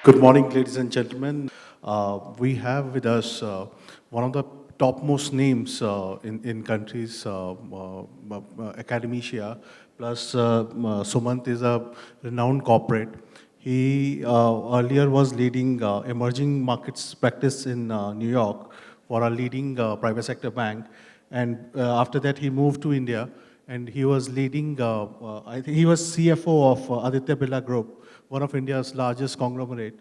Good morning, ladies and gentlemen. We have with us one of the topmost names in countries, academia, plus Sumant is a renowned corporate. He earlier was leading emerging markets practice in New York for a leading private sector bank. And after that, he moved to India and he was leading, I think he was CFO of Aditya Birla Group, one of India's largest conglomerate.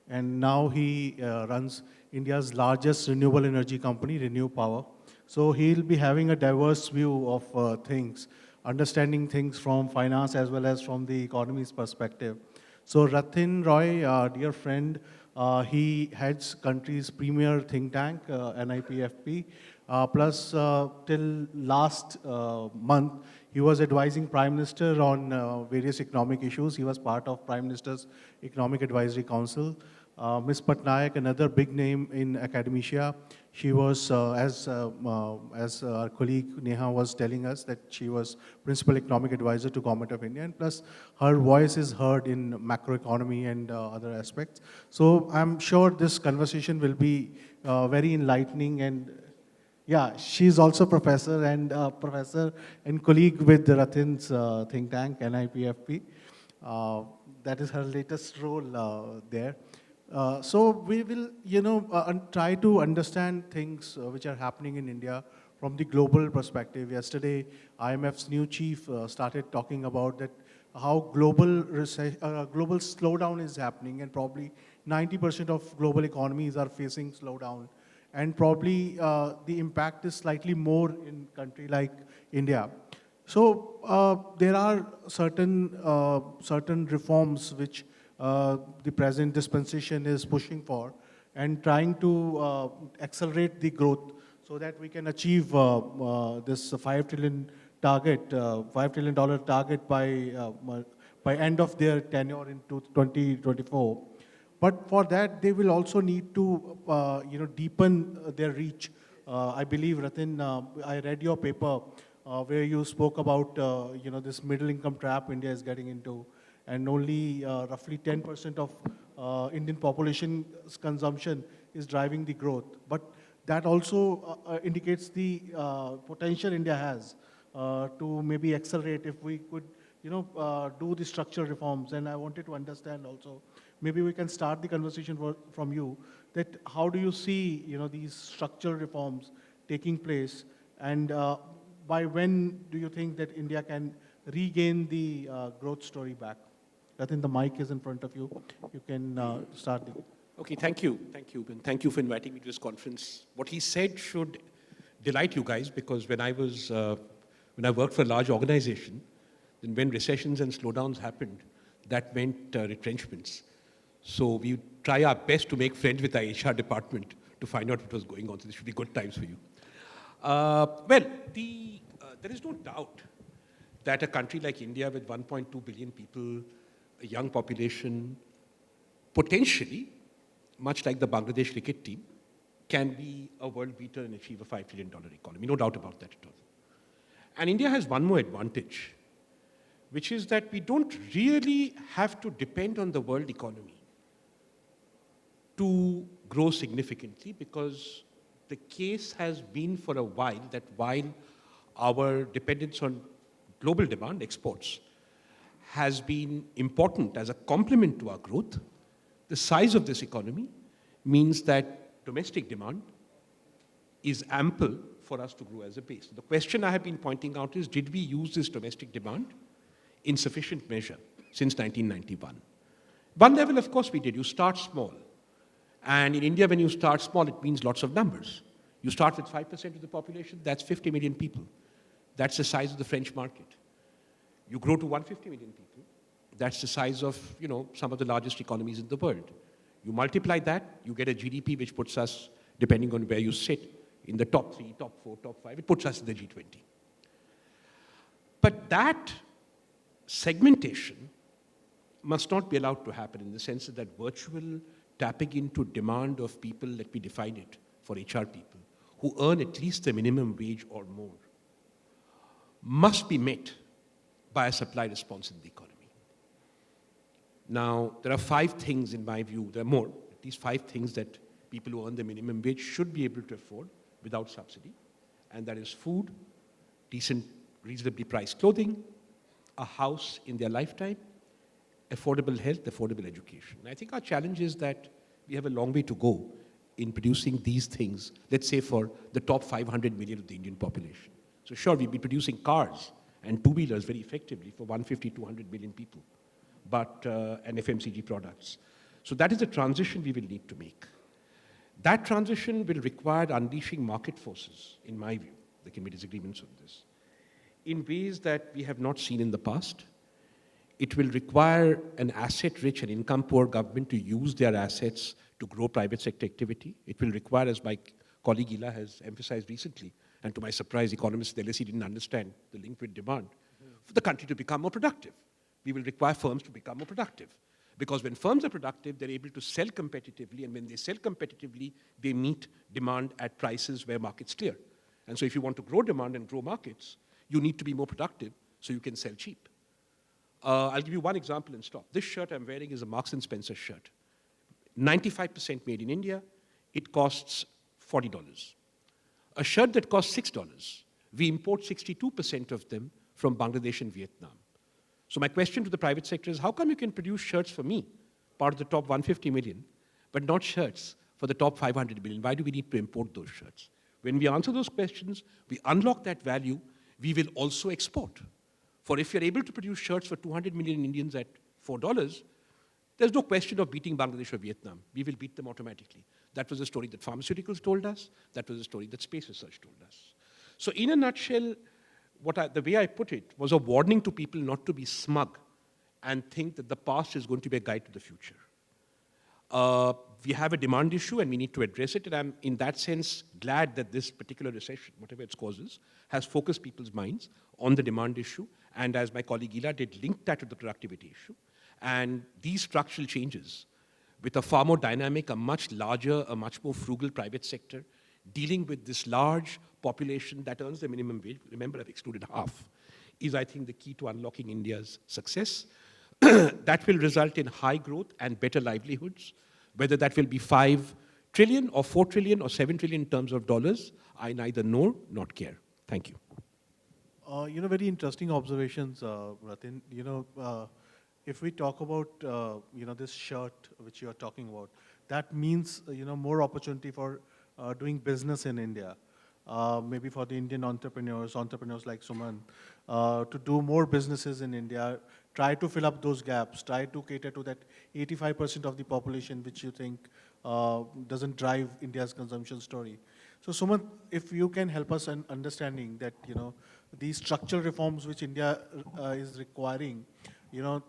And now he runs India's largest renewable energy company, Renew Power. So he'll be having a diverse view of things, understanding things from finance as well as from the economy's perspective. So Ratin Roy, dear friend, he heads country's premier think tank, NIPFP. Plus, till last month, he was advising Prime Minister on various economic issues. He was part of Prime Minister's Economic Advisory Council. Ms. Patnaik, another big name in academia, she was, as our colleague Neha was telling us, that she was Principal Economic Advisor to Government of India, and plus her voice is heard in macroeconomy and other aspects. So I'm sure this conversation will be very enlightening, and yeah, she's also professor and colleague with Ratin's think tank, NIPFP. That is her latest role there. So we will, try to understand things which are happening in India from the global perspective. Yesterday, IMF's new chief started talking about that how global slowdown is happening, and probably 90% of global economies are facing slowdown, and probably the impact is slightly more in country like India. So there are certain reforms which the present dispensation is pushing for and trying to accelerate the growth so that we can achieve this $5 trillion target, $5 trillion target by end of their tenure in 2024. But for that, they will also need to, deepen their reach. I believe, Ratin, I read your paper where you spoke about, this middle income trap India is getting into, and only roughly 10% of Indian population's consumption is driving the growth. But that also indicates the potential India has to maybe accelerate if we could, do the structural reforms. And I wanted to understand also, maybe we can start the conversation from you, that how do you see, these structural reforms taking place, and by when do you think that India can regain the growth story back? I think the mic is in front of you. You can start. Okay, thank you. And thank you for inviting me to this conference. What he said should delight you guys, because when I worked for a large organization, then when recessions and slowdowns happened, that meant retrenchments. So we try our best to make friends with our HR department to find out what was going on. So this should be good times for you. There is no doubt that a country like India with 1.2 billion people, a young population, potentially, much like the Bangladesh cricket team, can be a world beater and achieve a $5 trillion economy. No doubt about that at all. And India has one more advantage, which is that we don't really have to depend on the world economy to grow significantly, because the case has been for a while that while our dependence on global demand, exports, has been important as a complement to our growth, the size of this economy means that domestic demand is ample for us to grow as a base. The question I have been pointing out is, did we use this domestic demand in sufficient measure since 1991? One level, of course, we did. You start small. And in India, when you start small, it means lots of numbers. You start with 5% of the population, that's 50 million people. That's the size of the French market. You grow to 150 million people. That's the size of, some of the largest economies in the world. You multiply that, you get a GDP which puts us, depending on where you sit, in the top 3, top 4, top 5. It puts us in the G20. But that segmentation must not be allowed to happen in the sense that virtual tapping into demand of people, let me define it for HR people, who earn at least the minimum wage or more, must be met by a supply response in the economy. Now, there are 5 things in my view, there are more, at least 5 things that people who earn the minimum wage should be able to afford without subsidy, and that is food, decent, reasonably priced clothing, a house in their lifetime, affordable health, affordable education. I think our challenge is that we have a long way to go in producing these things, let's say for the top 500 million of the Indian population. So sure, we'll be producing cars and two-wheelers very effectively for 150, 200 million people, but and FMCG products. So that is the transition we will need to make. That transition will require unleashing market forces, in my view. There can be disagreements on this, in ways that we have not seen in the past. It will require an asset-rich and income-poor government to use their assets to grow private sector activity. It will require, as my colleague Ila has emphasized recently, and to my surprise, economists at LSE didn't understand the link with demand, for the country to become more productive. We will require firms to become more productive. Because when firms are productive, they're able to sell competitively, and when they sell competitively, they meet demand at prices where markets clear. And so if you want to grow demand and grow markets, you need to be more productive so you can sell cheap. I'll give you one example and stop. This shirt I'm wearing is a Marks & Spencer shirt. 95% made in India. It costs $40. A shirt that costs $6, we import 62% of them from Bangladesh and Vietnam. So my question to the private sector is, how come you can produce shirts for me, part of the top 150 million, but not shirts for the top 500 million? Why do we need to import those shirts? When we answer those questions, we unlock that value, we will also export. For if you're able to produce shirts for 200 million Indians at $4, there's no question of beating Bangladesh or Vietnam. We will beat them automatically. That was the story that pharmaceuticals told us. That was the story that space research told us. So in a nutshell, the way I put it was a warning to people not to be smug and think that the past is going to be a guide to the future. We have a demand issue and we need to address it, and I'm in that sense glad that this particular recession, whatever its causes, has focused people's minds on the demand issue, and as my colleague Ila did, link that to the productivity issue. And these structural changes, with a far more dynamic, a much larger, a much more frugal private sector, dealing with this large population that earns the minimum wage, remember I've excluded half, is I think the key to unlocking India's success. That will result in high growth and better livelihoods. Whether that will be 5 trillion or 4 trillion or 7 trillion in terms of dollars, I neither know nor care. Thank you. Very interesting observations, Ratin. If we talk about, this shirt which you are talking about, that means, more opportunity for doing business in India. Maybe for the Indian entrepreneurs like Suman, to do more businesses in India, try to fill up those gaps, try to cater to that 85% of the population which you think doesn't drive India's consumption story. So Suman, if you can help us in understanding that, these structural reforms which India is requiring,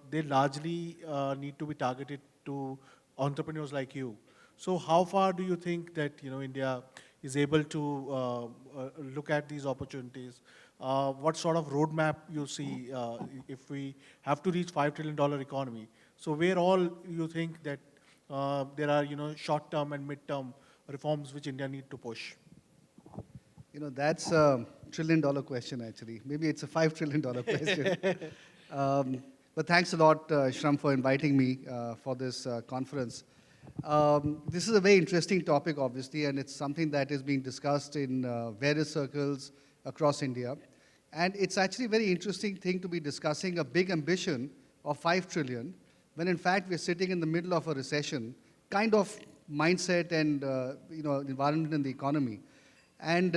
they largely need to be targeted to entrepreneurs like you. So how far do you think that, India is able to look at these opportunities? What sort of roadmap you see if we have to reach $5 trillion economy? So where all you think that there are, short-term and mid-term reforms which India need to push? That's a $1 trillion question, actually. Maybe it's a $5 trillion question. But thanks a lot, Shram, for inviting me for this conference. This is a very interesting topic, obviously, and it's something that is being discussed in various circles across India. And it's actually a very interesting thing to be discussing a big ambition of 5 trillion, when in fact we're sitting in the middle of a recession kind of mindset and environment in the economy. And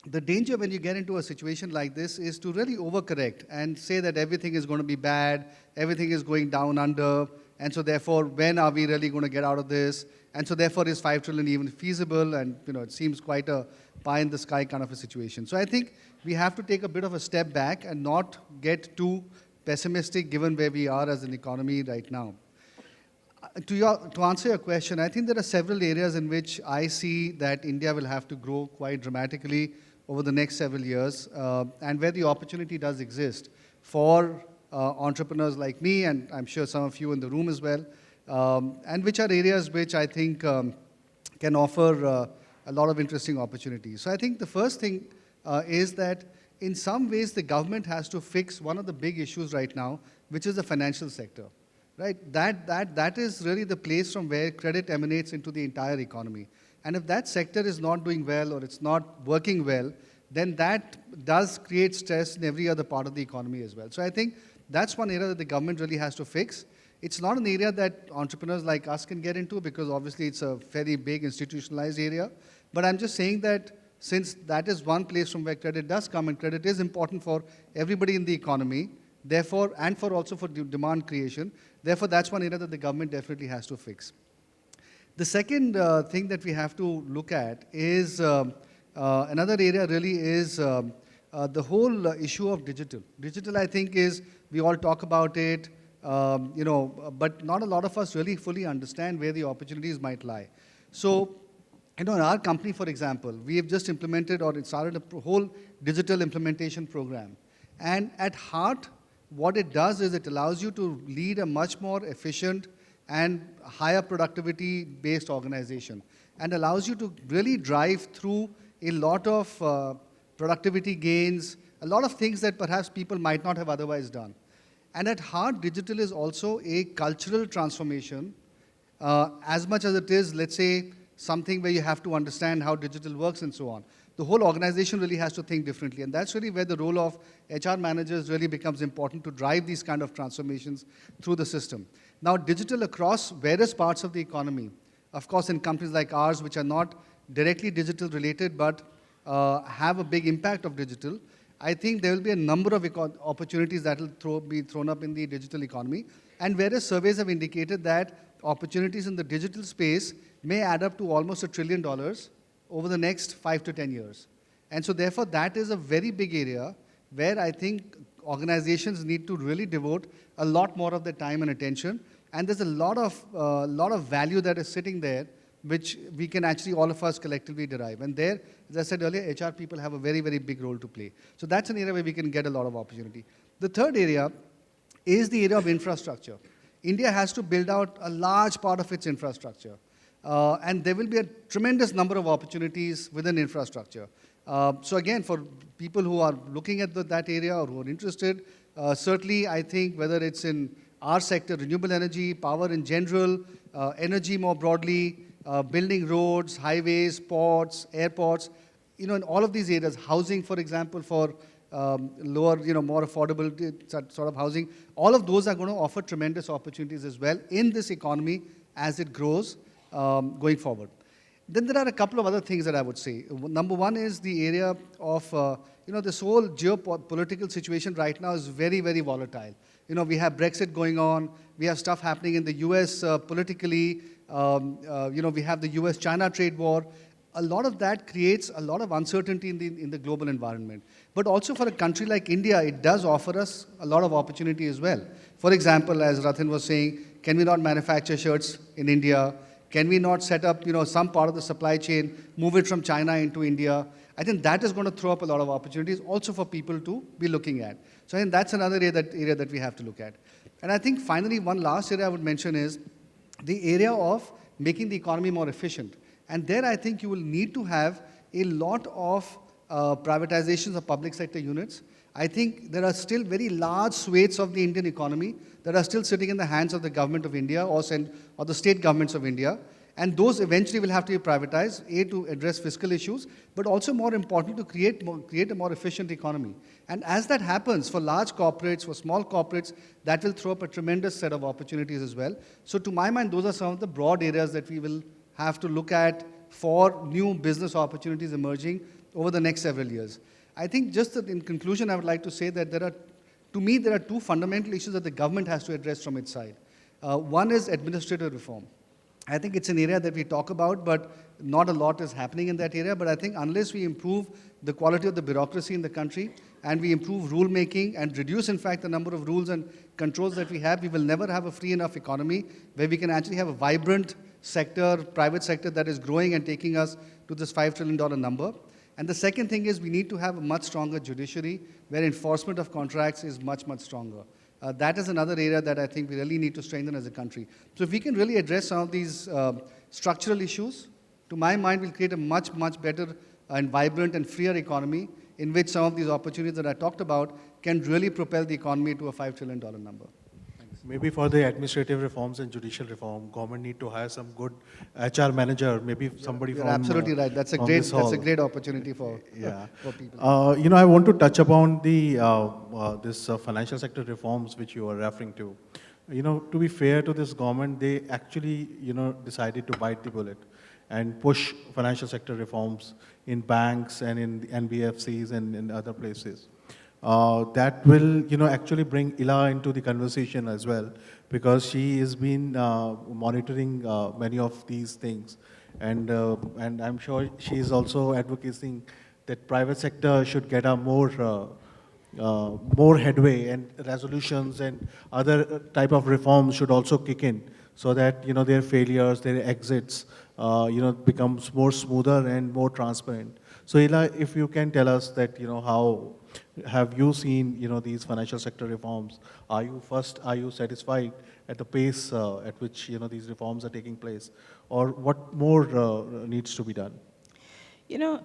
the danger when you get into a situation like this is to really overcorrect and say that everything is going to be bad, everything is going down under, And so therefore, when are we really going to get out of this? And so therefore, is 5 trillion even feasible? And it seems quite a pie in the sky kind of a situation. So I think we have to take a bit of a step back and not get too pessimistic given where we are as an economy right now. To answer your question, I think there are several areas in which I see that India will have to grow quite dramatically over the next several years, and where the opportunity does exist for entrepreneurs like me, and I'm sure some of you in the room as well, and which are areas which I think can offer a lot of interesting opportunities. So I think the first thing is that in some ways the government has to fix one of the big issues right now, which is the financial sector. Right? That is really the place from where credit emanates into the entire economy. And if that sector is not doing well or it's not working well, then that does create stress in every other part of the economy as well. So I think that's one area that the government really has to fix. It's not an area that entrepreneurs like us can get into because obviously it's a very big institutionalized area. But I'm just saying that since that is one place from where credit does come, and credit is important for everybody in the economy, therefore, and for also for demand creation, therefore that's one area that the government definitely has to fix. The second thing that we have to look at is another area really is the whole issue of digital. Digital, I think, is, we all talk about it, but not a lot of us really fully understand where the opportunities might lie. So, in our company, for example, we have just implemented or started a whole digital implementation program. And at heart, what it does is it allows you to lead a much more efficient and higher productivity-based organization, and allows you to really drive through a lot of productivity gains, a lot of things that perhaps people might not have otherwise done. And at heart, digital is also a cultural transformation, as much as it is, let's say, something where you have to understand how digital works and so on. The whole organization really has to think differently, and that's really where the role of HR managers really becomes important to drive these kind of transformations through the system. Now, digital across various parts of the economy, of course in companies like ours, which are not directly digital related, but have a big impact of digital, I think there will be a number of opportunities that will be thrown up in the digital economy, and various surveys have indicated that opportunities in the digital space may add up to almost $1 trillion over the next 5 to 10 years. And so therefore, that is a very big area where I think organizations need to really devote a lot more of their time and attention. And there's a lot of value that is sitting there, which we can actually, all of us collectively derive. And there, as I said earlier, HR people have a very, very big role to play. So that's an area where we can get a lot of opportunity. The third area is the area of infrastructure. India has to build out a large part of its infrastructure. And there will be a tremendous number of opportunities within infrastructure. So again, for people who are looking at that area or who are interested, certainly I think whether it's in our sector, renewable energy, power in general, energy more broadly, building roads, highways, ports, airports, in all of these areas, housing, for example, for lower, more affordable sort of housing, all of those are going to offer tremendous opportunities as well in this economy as it grows going forward. Then there are a couple of other things that I would say. Number one is the area of, this whole geopolitical situation right now is very, very volatile. We have Brexit going on, we have stuff happening in the US politically, we have the US-China trade war. A lot of that creates a lot of uncertainty in the global environment. But also for a country like India, it does offer us a lot of opportunity as well. For example, as Rathin was saying, can we not manufacture shirts in India? Can we not set up, some part of the supply chain, move it from China into India? I think that is going to throw up a lot of opportunities also for people to be looking at. So I think that's another area that we have to look at. And I think finally, one last area I would mention is the area of making the economy more efficient. And there I think you will need to have a lot of privatizations of public sector units. I think there are still very large swathes of the Indian economy that are still sitting in the hands of the government of India or the state governments of India. And those eventually will have to be privatized, A, to address fiscal issues, but also more important to create a more efficient economy. And as that happens for large corporates, for small corporates, that will throw up a tremendous set of opportunities as well. So to my mind, those are some of the broad areas that we will have to look at for new business opportunities emerging over the next several years. I think just in conclusion, I would like to say that there are two fundamental issues that the government has to address from its side. One is administrative reform. I think it's an area that we talk about, but not a lot is happening in that area. But I think unless we improve the quality of the bureaucracy in the country and we improve rule making and reduce, in fact, the number of rules and controls that we have, we will never have a free enough economy where we can actually have a vibrant sector, private sector that is growing and taking us to this $5 trillion number. And the second thing is we need to have a much stronger judiciary where enforcement of contracts is much, much stronger. That is another area that I think we really need to strengthen as a country. So if we can really address some of these structural issues, to my mind, we'll create a much, much better and vibrant and freer economy in which some of these opportunities that I talked about can really propel the economy to a $5 trillion number. Maybe for the administrative reforms and judicial reform, government need to hire some good HR manager, maybe somebody You're from absolutely right. That's a from great this hall. opportunity for, Yeah. for people. I want to touch upon the this financial sector reforms which you are referring to. To be fair to this government, they actually, decided to bite the bullet and push financial sector reforms in banks and in the NBFCs and in other places. That will, actually bring Ila into the conversation as well, because she has been monitoring many of these things, and I'm sure she is also advocating that private sector should get a more headway, and resolutions and other type of reforms should also kick in, so that their failures, their exits, becomes more smoother and more transparent. So Ila, if you can tell us that how have you seen these financial sector reforms? Are you satisfied at the pace at which these reforms are taking place, or what more needs to be done? You know,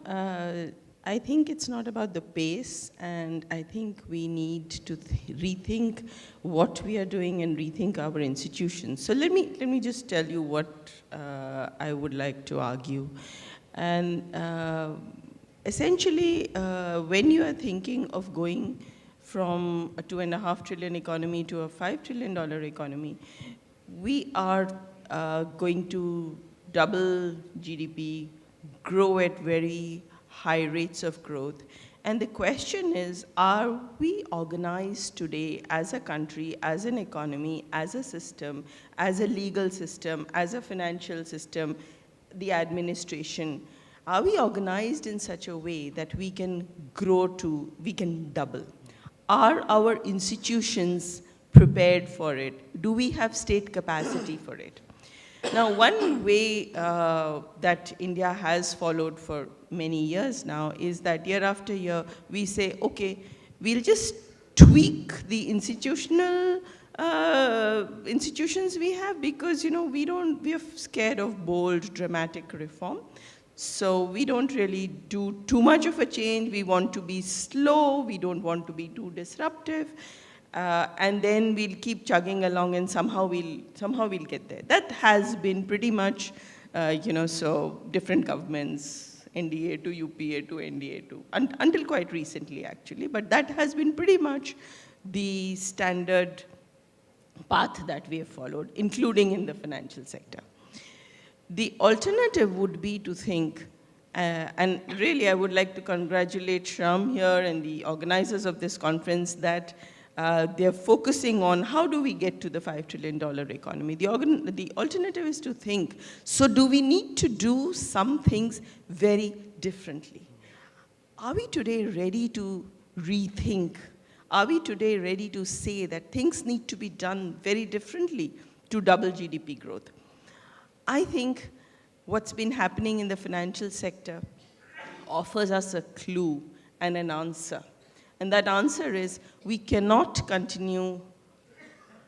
I think it's not about the pace, and I think we need to rethink what we are doing and rethink our institutions. So let me just tell you what I would like to argue. And essentially, when you are thinking of going from a $2.5 trillion economy to a $5 trillion economy, we are going to double GDP, grow at very high rates of growth. And the question is, are we organized today as a country, as an economy, as a system, as a legal system, as a financial system, the administration? Are we organized in such a way that we can we can double? Are our institutions prepared for it? Do we have state capacity for it? Now, one way that India has followed for many years now is that year after year, we say, okay, we'll just tweak the institutions we have, because, we are scared of bold, dramatic reform. So we don't really do too much of a change. We want to be slow. We don't want to be too disruptive. And then we'll keep chugging along, and somehow we'll get there. That has been pretty much, so different governments, NDA to UPA to NDA to, until quite recently actually, but that has been pretty much the standard path that we have followed, including in the financial sector. The alternative would be to think, and really I would like to congratulate Shram here and the organizers of this conference, that they're focusing on how do we get to the $5 trillion economy. The alternative is to think, so do we need to do some things very differently? Are we today ready to rethink? Are we today ready to say that things need to be done very differently to double GDP growth? I think what's been happening in the financial sector offers us a clue and an answer. And that answer is, we cannot continue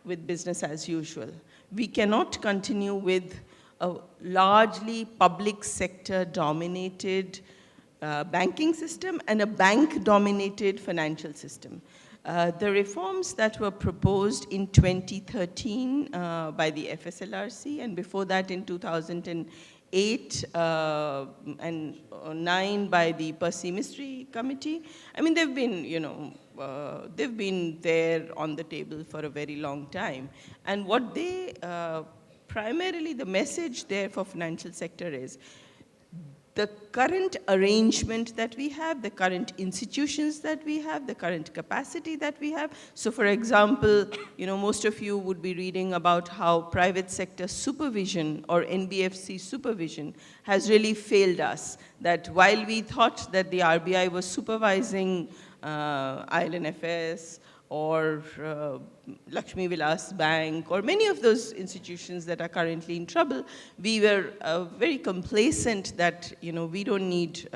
with business as usual. We cannot continue with a largely public sector dominated banking system and a bank dominated financial system. The reforms that were proposed in 2013 by the FSLRC, and before that in 2008 and 9 by the Percy Mystery Committee. I mean, they've been there on the table for a very long time. And what they, primarily the message there for financial sector is, the current arrangement that we have, the current institutions that we have, the current capacity that we have. So for example, most of you would be reading about how private sector supervision or NBFC supervision has really failed us. That while we thought that the RBI was supervising ILNFS or Lakshmi Vilas Bank, or many of those institutions that are currently in trouble, we were very complacent that we don't need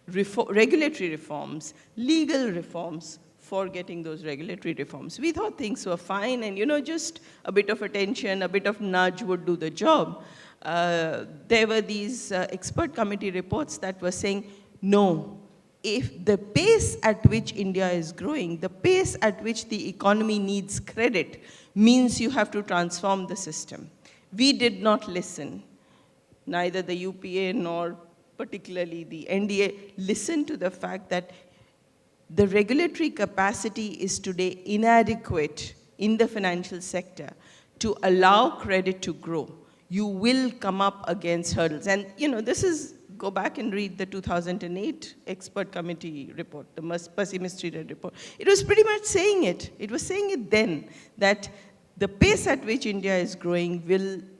regulatory reforms, legal reforms for getting those regulatory reforms. We thought things were fine, and just a bit of attention, a bit of nudge would do the job. There were these expert committee reports that were saying, no, if the pace at which India is growing, the pace at which the economy needs credit, means you have to transform the system. We did not listen. Neither the UPA nor particularly the NDA listened to the fact that the regulatory capacity is today inadequate in the financial sector to allow credit to grow. You will come up against hurdles. And this is, go back and read the 2008 expert committee report, the pessimistic report. It was pretty much saying it. It was saying it then, that the pace at which India is growing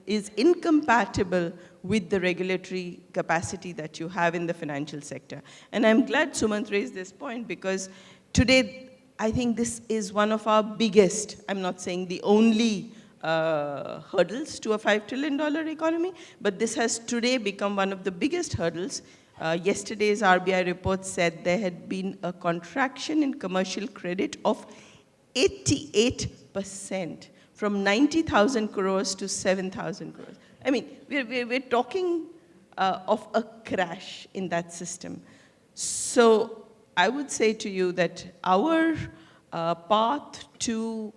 is incompatible with the regulatory capacity that you have in the financial sector. And I'm glad Sumant raised this point, because today, I think this is one of our biggest, I'm not saying the only, hurdles to a $5 trillion economy, but this has today become one of the biggest hurdles. Yesterday's RBI report said there had been a contraction in commercial credit of 88%, from 90,000 crores to 7,000 crores. I mean, we're talking of a crash in that system. So I would say to you that our path to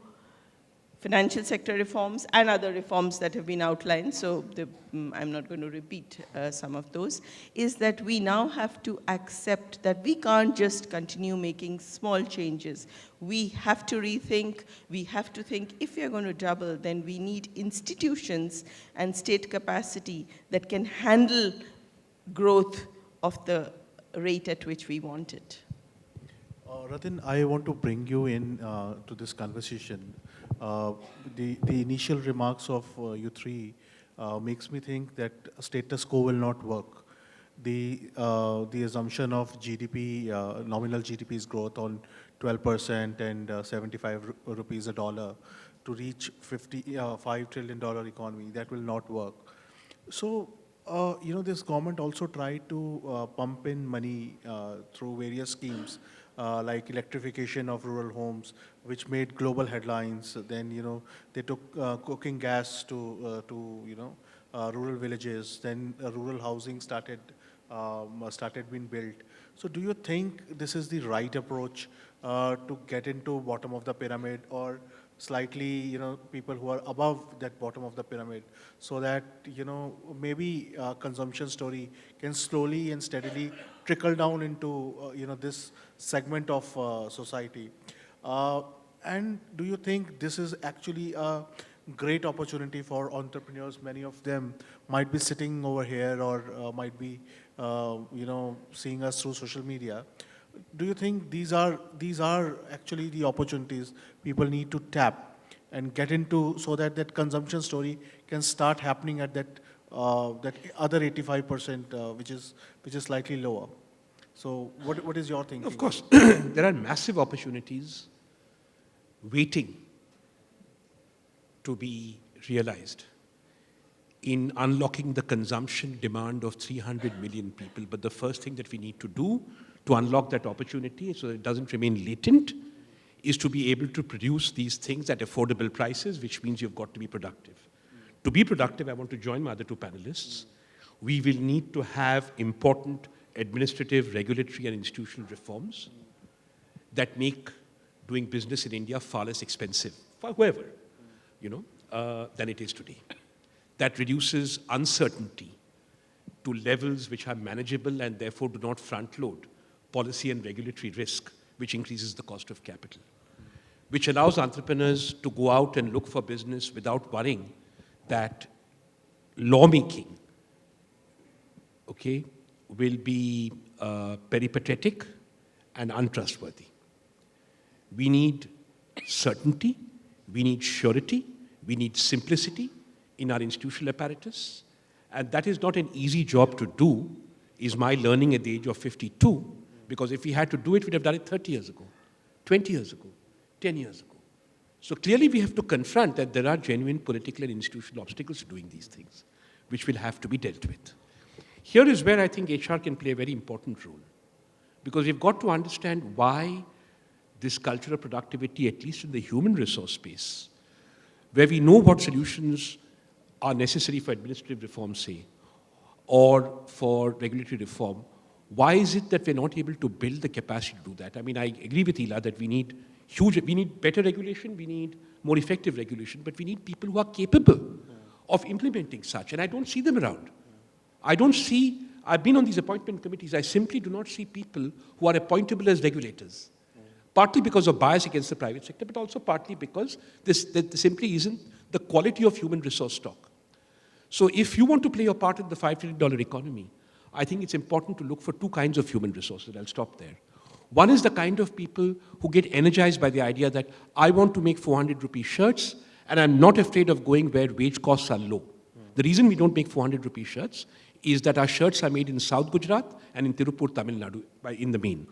financial sector reforms and other reforms that have been outlined, so I'm not going to repeat some of those, is that we now have to accept that we can't just continue making small changes. We have to rethink, we have to think, if we are going to double, then we need institutions and state capacity that can handle growth of the rate at which we want it. Ratin, I want to bring you in to this conversation. The initial remarks of you three makes me think that status quo will not work. The assumption of GDP, nominal GDP's growth on 12% and 75 rupees a dollar to reach $5 trillion economy, that will not work. So, this government also tried to pump in money through various schemes, like electrification of rural homes, which made global headlines. Then, they took cooking gas to rural villages. Then rural housing started being built. So do you think this is the right approach to get into bottom of the pyramid, or slightly, people who are above that bottom of the pyramid, so that, maybe consumption story can slowly and steadily trickle down into, this segment of society? And do you think this is actually a great opportunity for entrepreneurs? Many of them might be sitting over here, or might be, seeing us through social media. Do you think these are actually the opportunities people need to tap and get into, so that that consumption story can start happening at that other 85%, which is slightly lower? So what is your thinking? Of course, there are massive opportunities waiting to be realized in unlocking the consumption demand of 300 million people. But the first thing that we need to do to unlock that opportunity, so that it doesn't remain latent, is to be able to produce these things at affordable prices, which means you've got to be productive. To be productive, I want to join my other two panelists. We will need to have important administrative, regulatory, and institutional reforms that make doing business in India far less expensive for whoever, than it is today. That reduces uncertainty to levels which are manageable and therefore do not front load policy and regulatory risk, which increases the cost of capital, which allows entrepreneurs to go out and look for business without worrying that lawmaking okay, will be peripatetic and untrustworthy. We need certainty, we need surety, we need simplicity in our institutional apparatus, and that is not an easy job to do, is my learning at the age of 52, because if we had to do it, we'd have done it 30 years ago, 20 years ago, 10 years ago. So clearly we have to confront that there are genuine political and institutional obstacles to doing these things, which will have to be dealt with. Here is where I think HR can play a very important role, because we've got to understand why this culture of productivity, at least in the human resource space, where we know what solutions are necessary for administrative reform, say, or for regulatory reform, why is it that we're not able to build the capacity to do that? I mean, I agree with Ela that we need better regulation, we need more effective regulation, but we need people who are capable of implementing such, and I don't see them around. I've been on these appointment committees, I simply do not see people who are appointable as regulators. Partly because of bias against the private sector, but also partly because there simply isn't the quality of human resource stock. So if you want to play your part in the $5 trillion economy, I think it's important to look for two kinds of human resources. I'll stop there. One is the kind of people who get energized by the idea that I want to make 400 rupee shirts and I'm not afraid of going where wage costs are low. The reason we don't make 400 rupee shirts is that our shirts are made in South Gujarat and in Tirupur, Tamil Nadu, in the main.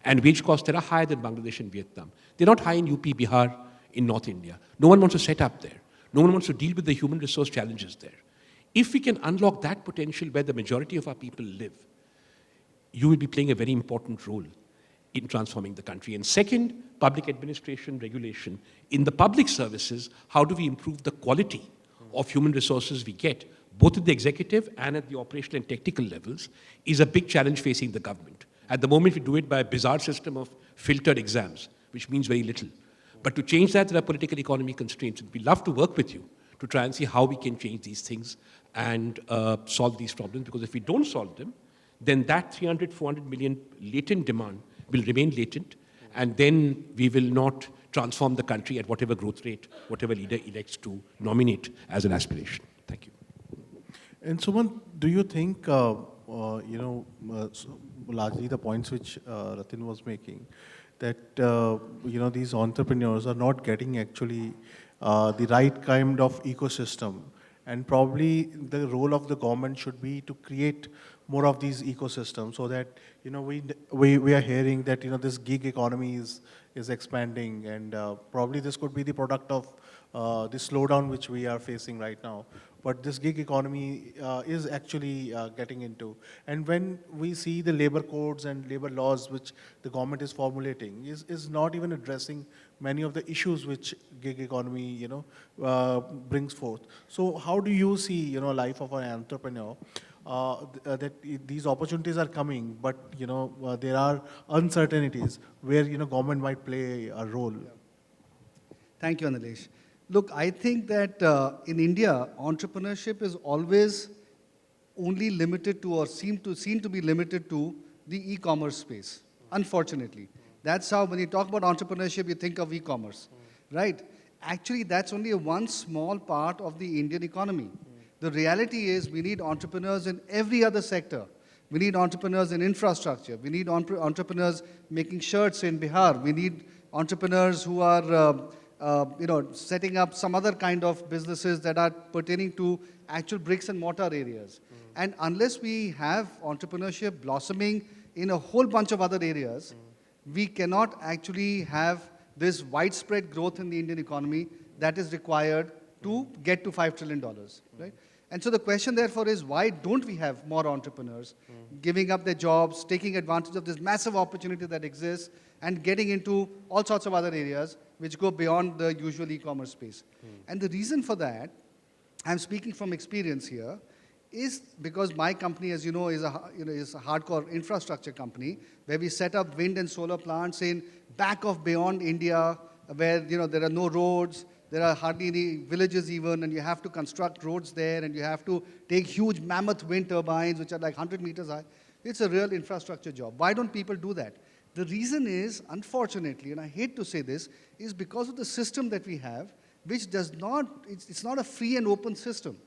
And wage costs there are higher than Bangladesh and Vietnam. They're not high in UP, Bihar, in North India. No one wants to set up there. No one wants to deal with the human resource challenges there. If we can unlock that potential where the majority of our people live, you will be playing a very important role in transforming the country. And second, public administration regulation. In the public services, how do we improve the quality of human resources we get, both at the executive and at the operational and technical levels, is a big challenge facing the government. At the moment, we do it by a bizarre system of filtered exams, which means very little. But to change that, there are political economy constraints. And we'd love to work with you to try and see how we can change these things and solve these problems. Because if we don't solve them, then that 300, 400 million latent demand will remain latent. And then we will not transform the country at whatever growth rate, whatever leader elects to nominate as an aspiration. Thank you. And Suman, do you think, largely the points which Ratin was making, that these entrepreneurs are not getting actually the right kind of ecosystem, and probably the role of the government should be to create more of these ecosystems, so that we are hearing that this gig economy is expanding, and probably this could be the product of the slowdown which we are facing right now. But this gig economy is actually getting into. And when we see the labor codes and labor laws which the government is formulating, is not even addressing many of the issues which gig economy brings forth. So how do you see life of an entrepreneur? That these opportunities are coming, but there are uncertainties where government might play a role. Thank you, Anilesh. Look, I think that in India, entrepreneurship is always only limited to, or seem to be limited to, the e-commerce space, unfortunately. That's how, when you talk about entrepreneurship, you think of e-commerce, right? Actually, that's only one small part of the Indian economy. The reality is we need entrepreneurs in every other sector. We need entrepreneurs in infrastructure. We need entrepreneurs making shirts in Bihar. We need entrepreneurs who are setting up some other kind of businesses that are pertaining to actual bricks and mortar areas. And unless we have entrepreneurship blossoming in a whole bunch of other areas, we cannot actually have this widespread growth in the Indian economy that is required to get to $5 trillion, right? And so the question therefore is, why don't we have more entrepreneurs giving up their jobs, taking advantage of this massive opportunity that exists, and getting into all sorts of other areas which go beyond the usual e-commerce space? And the reason for that, I'm speaking from experience here, is because my company, as you know, is a hardcore infrastructure company, where we set up wind and solar plants in back of beyond India, where there are no roads, there are hardly any villages even, and you have to construct roads there, and you have to take huge mammoth wind turbines, which are like 100 meters high. It's a real infrastructure job. Why don't people do that? The reason is, unfortunately, and I hate to say this, is because of the system that we have, which does not, it's not a free and open system.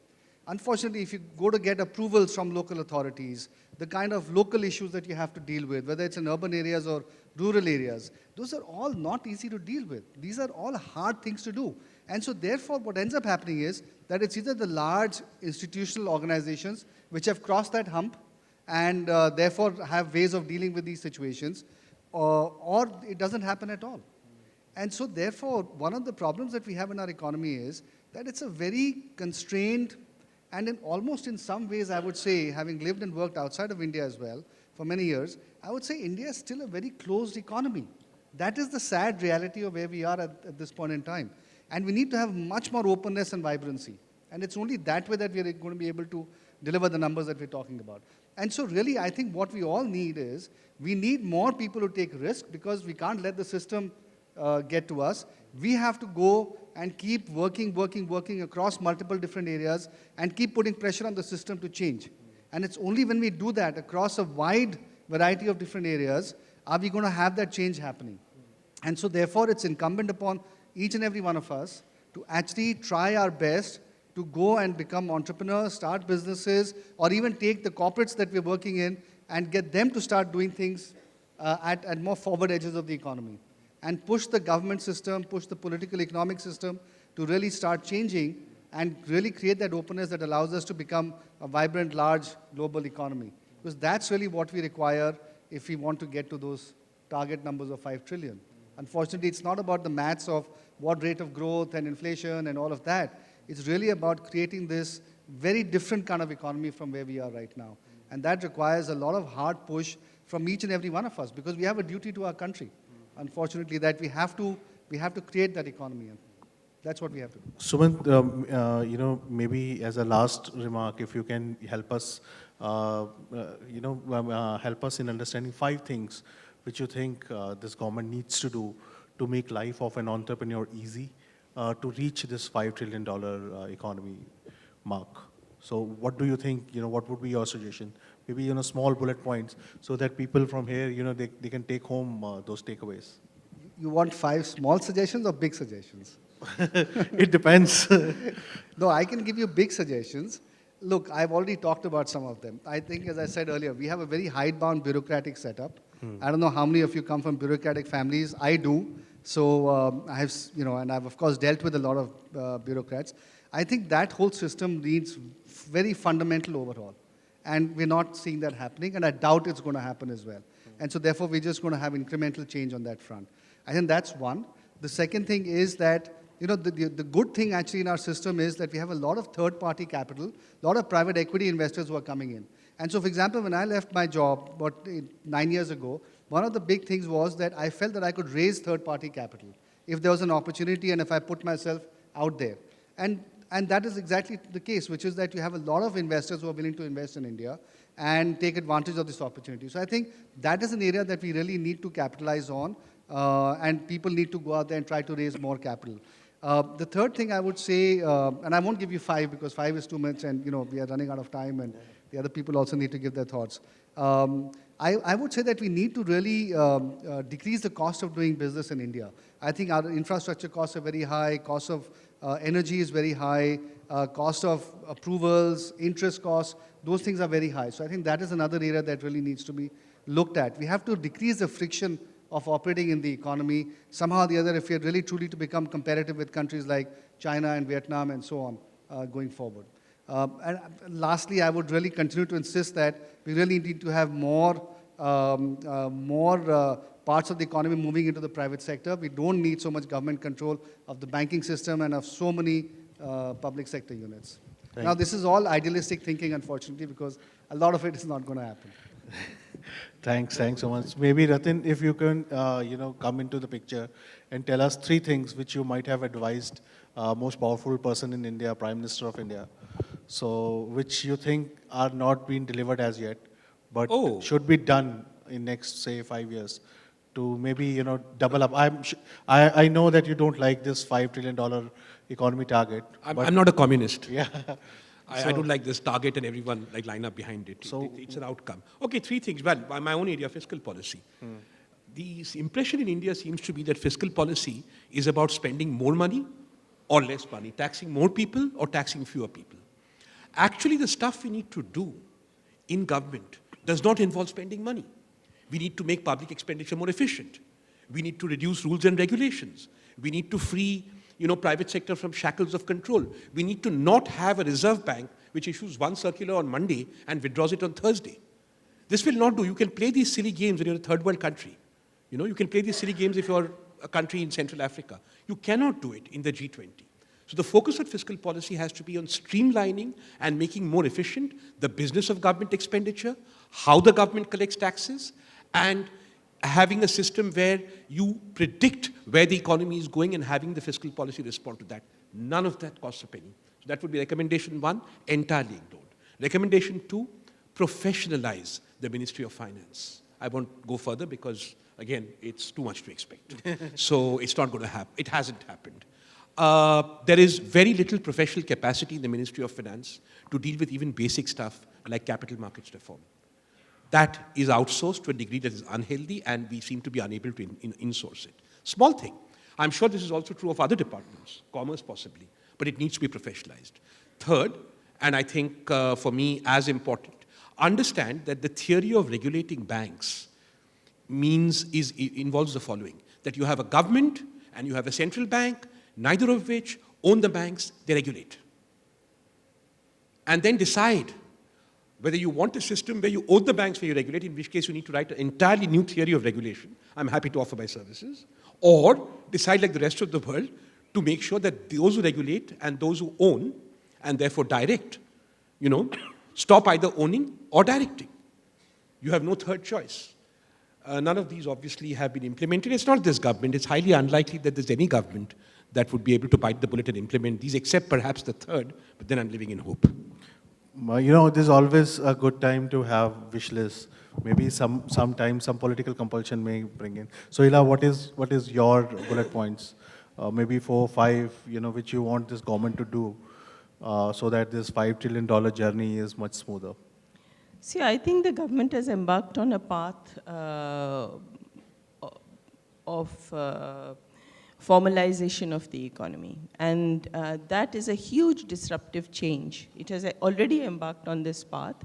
Unfortunately, if you go to get approvals from local authorities, the kind of local issues that you have to deal with, whether it's in urban areas or rural areas, those are all not easy to deal with. These are all hard things to do. And so therefore, what ends up happening is that it's either the large institutional organizations which have crossed that hump and therefore have ways of dealing with these situations, or it doesn't happen at all. And so therefore, one of the problems that we have in our economy is that it's a very constrained, and almost in some ways, I would say, having lived and worked outside of India as well for many years, I would say India is still a very closed economy. That is the sad reality of where we are at this point in time. And we need to have much more openness and vibrancy. And it's only that way that we are going to be able to deliver the numbers that we're talking about. And so really, I think what we all need is, we need more people to take risk, because we can't let the system get to us. We have to go and keep working across multiple different areas and keep putting pressure on the system to change. And it's only when we do that across a wide variety of different areas are we going to have that change happening. And so therefore, it's incumbent upon each and every one of us to actually try our best to go and become entrepreneurs, start businesses, or even take the corporates that we're working in and get them to start doing things at more forward edges of the economy. And push the government system, push the political economic system to really start changing and really create that openness that allows us to become a vibrant, large global economy. Because that's really what we require if we want to get to those target numbers of 5 trillion. Unfortunately, it's not about the maths of what rate of growth and inflation and all of that. It's really about creating this very different kind of economy from where we are right now. And that requires a lot of hard push from each and every one of us, because we have a duty to our country. Unfortunately, that we have to create that economy. And that's what we have to do. Sumant, maybe as a last remark, if you can help us, help us in understanding 5 things which you think this government needs to do to make life of an entrepreneur easy to reach this $5 trillion economy mark. So what do you think, what would be your suggestion? Maybe, small bullet points so that people from here, they can take home those takeaways. You want 5 small suggestions or big suggestions? It depends. No, I can give you big suggestions. Look, I've already talked about some of them. I think, as I said earlier, we have a very hidebound bureaucratic setup. I don't know how many of you come from bureaucratic families. I do. So I have, and I've of course dealt with a lot of bureaucrats. I think that whole system needs very fundamental overhaul. And we're not seeing that happening, and I doubt it's going to happen as well. And so therefore, we're just going to have incremental change on that front. I think that's one. The second thing is that, the good thing actually in our system is that we have a lot of third-party capital, a lot of private equity investors who are coming in. And so, for example, when I left my job about 9 years ago, one of the big things was that I felt that I could raise third-party capital if there was an opportunity and if I put myself out there. And that is exactly the case, which is that you have a lot of investors who are willing to invest in India and take advantage of this opportunity. So I think that is an area that we really need to capitalize on, and people need to go out there and try to raise more capital. The third thing I would say, and I won't give you 5 because 5 is too much, and we are running out of time, and the other people also need to give their thoughts. I would say that we need to really decrease the cost of doing business in India. I think our infrastructure costs are very high, cost of energy is very high, cost of approvals, interest costs, those things are very high. So I think that is another area that really needs to be looked at. We have to decrease the friction of operating in the economy. Somehow or the other, if we are really truly to become competitive with countries like China and Vietnam and so on going forward. And lastly, I would really continue to insist that we really need to have more parts of the economy moving into the private sector. We don't need so much government control of the banking system and of so many public sector units. Now, this is all idealistic thinking, unfortunately, because a lot of it is not going to happen. Thanks so much. Maybe Ratin, if you can, come into the picture and tell us 3 things which you might have advised most powerful person in India, Prime Minister of India. So, which you think are not being delivered as yet, but should be done in next, say, 5 years to maybe, double up. I know that you don't like this $5 trillion economy target. I'm not a communist. Yeah. I don't like this target and everyone line up behind it. So it's an outcome. Okay, 3 things. Well, by my own area, fiscal policy. The impression in India seems to be that fiscal policy is about spending more money or less money, taxing more people or taxing fewer people. Actually, the stuff we need to do in government does not involve spending money. We need to make public expenditure more efficient. We need to reduce rules and regulations. We need to free, private sector from shackles of control. We need to not have a reserve bank which issues one circular on Monday and withdraws it on Thursday. This will not do. You can play these silly games when you're a third world country. You can play these silly games if you're a country in Central Africa. You cannot do it in the G20. So the focus of fiscal policy has to be on streamlining and making more efficient the business of government expenditure, how the government collects taxes, and having a system where you predict where the economy is going and having the fiscal policy respond to that. None of that costs a penny. So that would be recommendation 1, entirely ignored. Recommendation 2, professionalize the Ministry of Finance. I won't go further because, again, it's too much to expect. So it's not going to happen. It hasn't happened. There is very little professional capacity in the Ministry of Finance to deal with even basic stuff like capital markets reform. That is outsourced to a degree that is unhealthy, and we seem to be unable to insource it. Small thing. I'm sure this is also true of other departments, commerce possibly, but it needs to be professionalized. Third, and I think for me as important, understand that the theory of regulating banks involves the following, that you have a government and you have a central bank, neither of which own the banks, they regulate. And then decide whether you want a system where you own the banks where you regulate, in which case you need to write an entirely new theory of regulation. I'm happy to offer my services. Or decide like the rest of the world to make sure that those who regulate and those who own and therefore direct, stop either owning or directing. You have no third choice. None of these obviously have been implemented. It's not this government. It's highly unlikely that there's any government that would be able to bite the bullet and implement these, except perhaps the third, but then I'm living in hope. There's always a good time to have wish lists. Maybe sometimes some political compulsion may bring in. So, Ila, what is your bullet points? Maybe 4 or 5, which you want this government to do so that this $5 trillion journey is much smoother. See, I think the government has embarked on a path of formalization of the economy. And that is a huge disruptive change. It has already embarked on this path,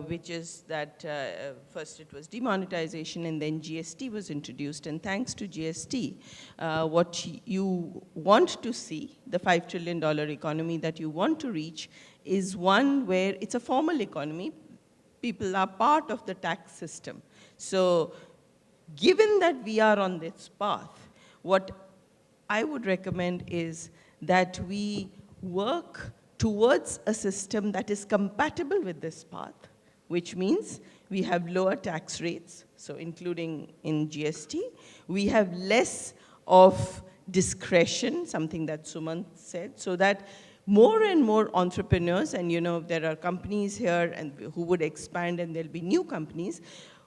which is that first it was demonetization and then GST was introduced. And thanks to GST, what you want to see, the $5 trillion economy that you want to reach, is one where it's a formal economy. People are part of the tax system. So given that we are on this path, what I would recommend is that we work towards a system that is compatible with this path, which means we have lower tax rates, so including in GST. We have less of discretion, something that Sumant said, so that more and more entrepreneurs, and there are companies here and who would expand, and there'll be new companies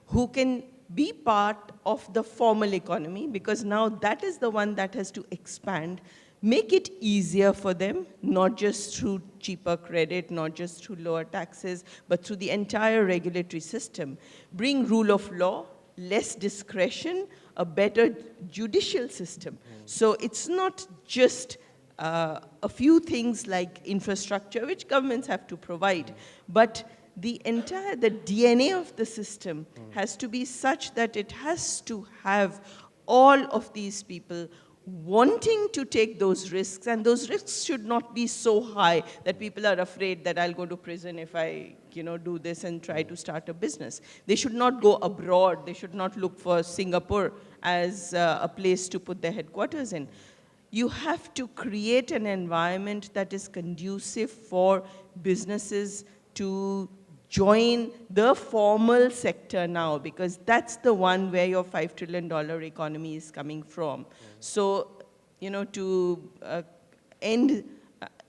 who can be part of the formal economy, because now that is the one that has to expand, make it easier for them, not just through cheaper credit, not just through lower taxes, but through the entire regulatory system. Bring rule of law, less discretion, a better judicial system. So it's not just a few things like infrastructure, which governments have to provide, but the DNA of the system has to be such that it has to have all of these people wanting to take those risks, and those risks should not be so high that people are afraid that I'll go to prison if I do this and try to start a business. They should not go abroad. They should not look for Singapore as a place to put their headquarters in. You have to create an environment that is conducive for businesses to join the formal sector now, because that's the one where your $5 trillion economy is coming from. So, to end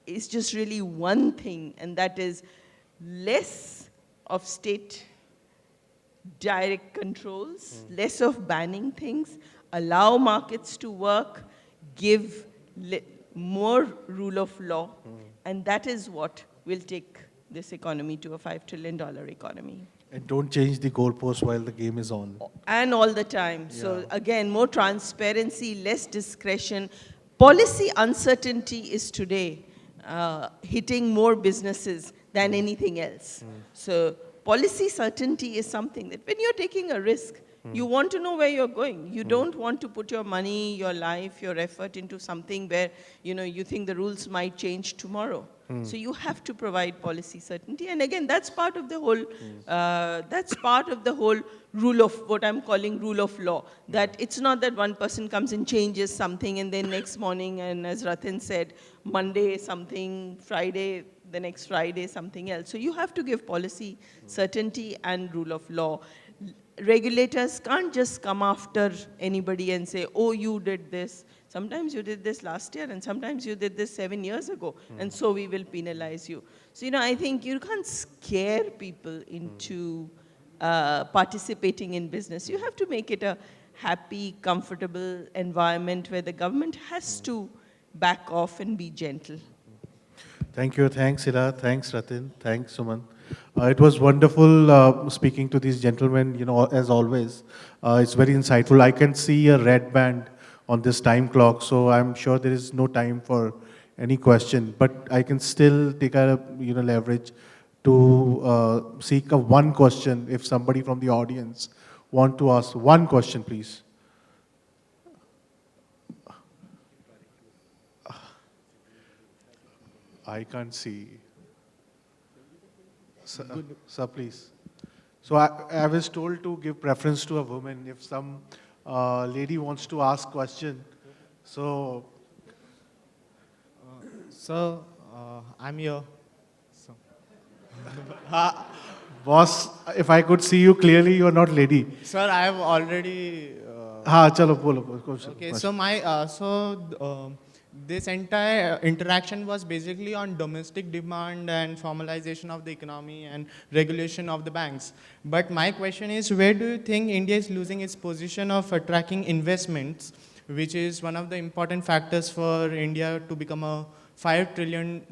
is just really one thing, and that is less of state direct controls, less of banning things, allow markets to work, give more rule of law, and that is what will take this economy to a $5 trillion economy. And don't change the goalpost while the game is on. And all the time. Yeah. So again, more transparency, less discretion. Policy uncertainty is today hitting more businesses than anything else. So policy certainty is something that when you're taking a risk, you want to know where you're going. You don't want to put your money, your life, your effort into something where you think the rules might change tomorrow. So you have to provide policy certainty, and again, that's part of the whole rule of what I'm calling rule of law. That it's not that one person comes and changes something, and then next morning, and as Ratin said, Monday something, Friday, the next Friday something else. So you have to give policy certainty and rule of law. Regulators can't just come after anybody and say, oh, you did this. Sometimes you did this last year, and sometimes you did this 7 years ago, and so we will penalize you. So, I think you can't scare people into participating in business. You have to make it a happy, comfortable environment where the government has to back off and be gentle. Thank you. Thanks, Ila. Thanks, Ratin. Thanks, Suman. It was wonderful speaking to these gentlemen, as always. It's very insightful. I can see a red band on this time clock, so I'm sure there is no time for any question. But I can still take a leverage to seek a one question if somebody from the audience want to ask one question, please. I can't see. Sir, please. So I was told to give preference to a woman if some lady wants to ask question. So, Sir, I'm here. So, boss, if I could see you clearly, you are not lady. sir, I have already. हाँ चलो बोलो question. Okay, so this entire interaction was basically on domestic demand and formalization of the economy and regulation of the banks. But my question is, where do you think India is losing its position of attracting investments, which is one of the important factors for India to become a $5 trillion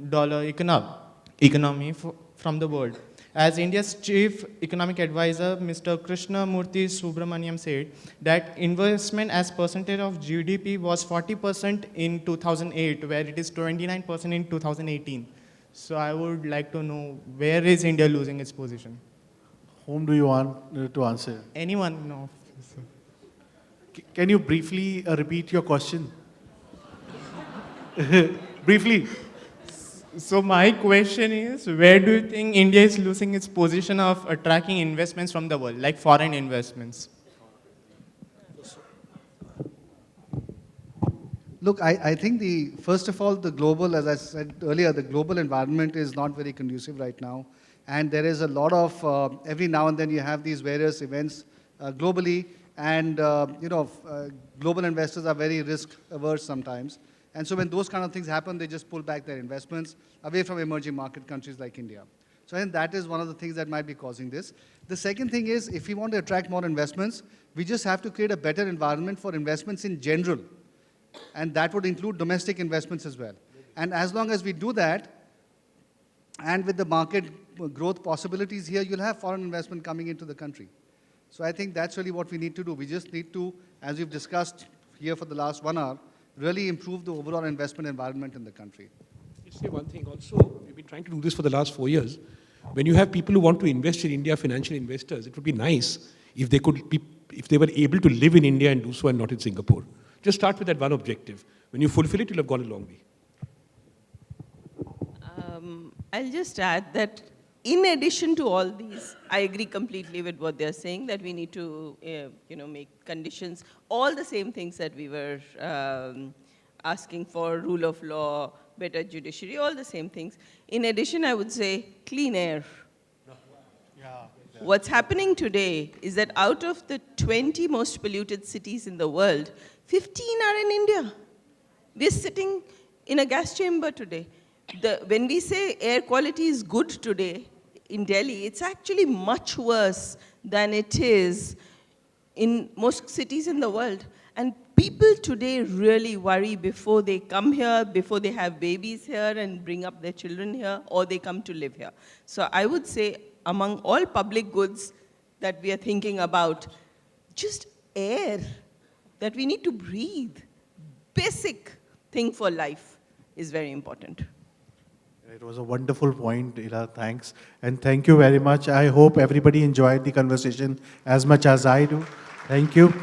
economy from the world? As India's chief economic advisor, Mr. Krishna Murthy Subramaniam said that investment as percentage of GDP was 40% in 2008, where it is 29% in 2018. So I would like to know, where is India losing its position? Whom do you want to answer? Anyone? No. Can you briefly repeat your question? Briefly. So my question is, where do you think India is losing its position of attracting investments from the world, like foreign investments? Look, I think first of all, the global, as I said earlier, the global environment is not very conducive right now. And there is a lot of, every now and then you have these various events globally, and global investors are very risk averse sometimes. And so when those kind of things happen, they just pull back their investments away from emerging market countries like India. So I think that is one of the things that might be causing this. The second thing is, if we want to attract more investments, we just have to create a better environment for investments in general. And that would include domestic investments as well. And as long as we do that, and with the market growth possibilities here, you'll have foreign investment coming into the country. So I think that's really what we need to do. We just need to, as we've discussed here for the last 1 hour, really improve the overall investment environment in the country. Just say one thing also, we've been trying to do this for the last 4 years. When you have people who want to invest in India, financial investors, it would be nice if they were able to live in India and do so and not in Singapore. Just start with that one objective. When you fulfill it, you'll have gone a long way. I'll just add that in addition to all these, I agree completely with what they're saying, that we need to make conditions, all the same things that we were asking for, rule of law, better judiciary, all the same things. In addition, I would say clean air. What's happening today is that out of the 20 most polluted cities in the world, 15 are in India. We're sitting in a gas chamber today. When we say air quality is good today in Delhi, it's actually much worse than it is in most cities in the world. And people today really worry before they come here, before they have babies here and bring up their children here, or they come to live here. So I would say among all public goods that we are thinking about, just air that we need to breathe, basic thing for life, is very important. It was a wonderful point, Ila. Thanks. And thank you very much. I hope everybody enjoyed the conversation as much as I do. Thank you.